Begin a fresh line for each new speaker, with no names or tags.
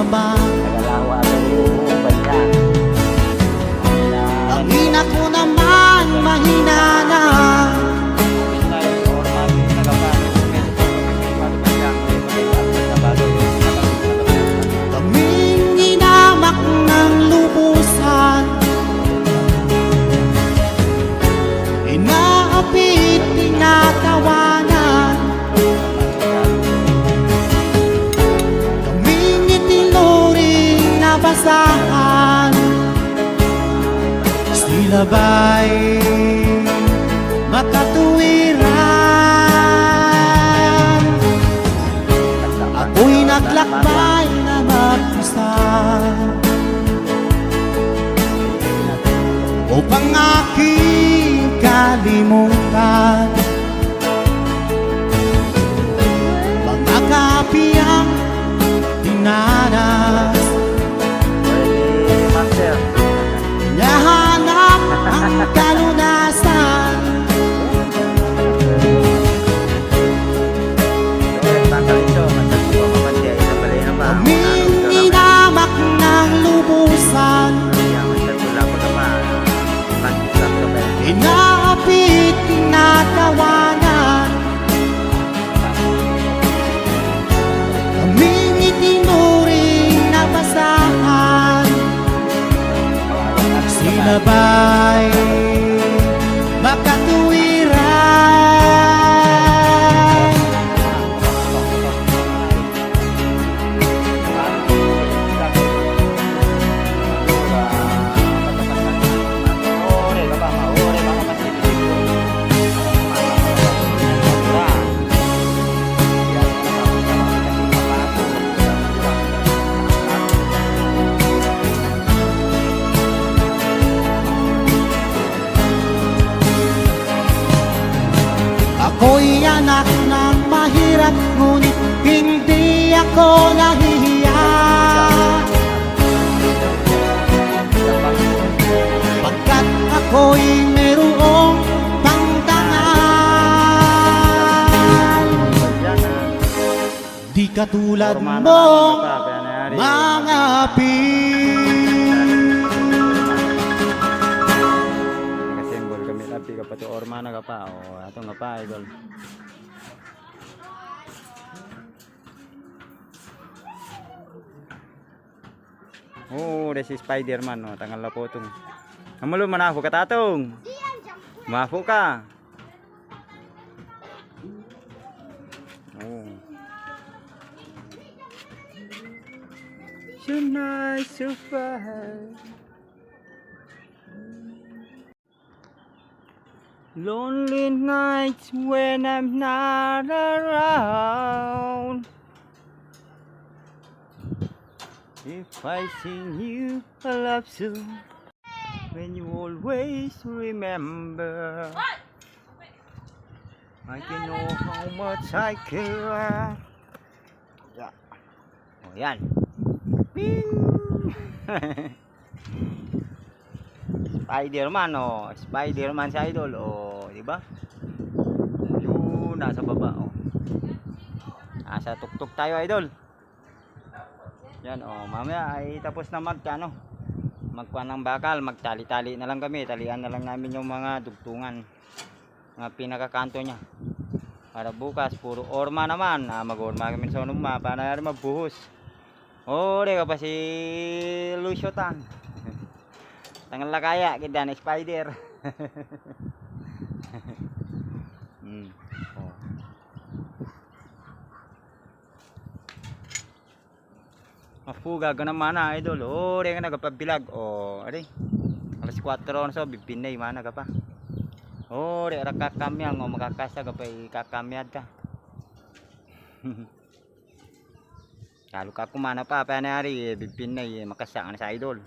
naman.
Nagalawa ang bansa.
Ang ina ko naman mahina na. Kaming inamak ng lubusan, inaapit, tinatawanan. Kaming itinuring na basahan, sila ba'y makatuwiran? Ako'y naglakbay na mag-isa upang aking kalimutan mga kapiyang dinanas. Hinahanap ang kalunasan. Kaming inamak ng lubusan, inaapit, tinatawanan. Kaming itinuring na basahan, sila ba'y makatuwiran? Ako'y anak ng mahirap, ngunit hindi ako nahihiya. Pagkat ako'y merong pangtangan, di katulad mo, mga api.
Nakasimbol kami tapi ka pati orma na ka pa. O ato nga pa idol. Oh, this is Spider-Man no, tangal na po itong. Hamulo manafo ka tatong. Mafo ka. Oh. So nice, so fine. Lonely nights when I'm not around. If I sing you a love song, when you always remember, I can know how much I care. Yeah. Oh, yan. Spider-Man oh, Spider-Man si idol oh, di ba? Yun nasa baba oh. Nasa tuktok tayo idol. Yan oh, mamaya ay tapos na magkuha ng bakal, magtali-tali na lang kami, talian na lang namin yung mga dugtungan, mga pinakakanto niya. Para bukas puro orma naman, mag-orma kami sa unuma para rin magbuhos. Oh, di ka pa si Lucio Tan. Tangan la kaya kita na spider. Oh. Mafuga ka naman na idol. Oh, di ka nagapabilag. Oh, adi. Alas 4 na so bipinay mana ka pa. Oh, di ra kakamyang o makakasa ka pa kakamyad ka. Kalau ka kumana pa pa na ari bipinay makasa na sa idol.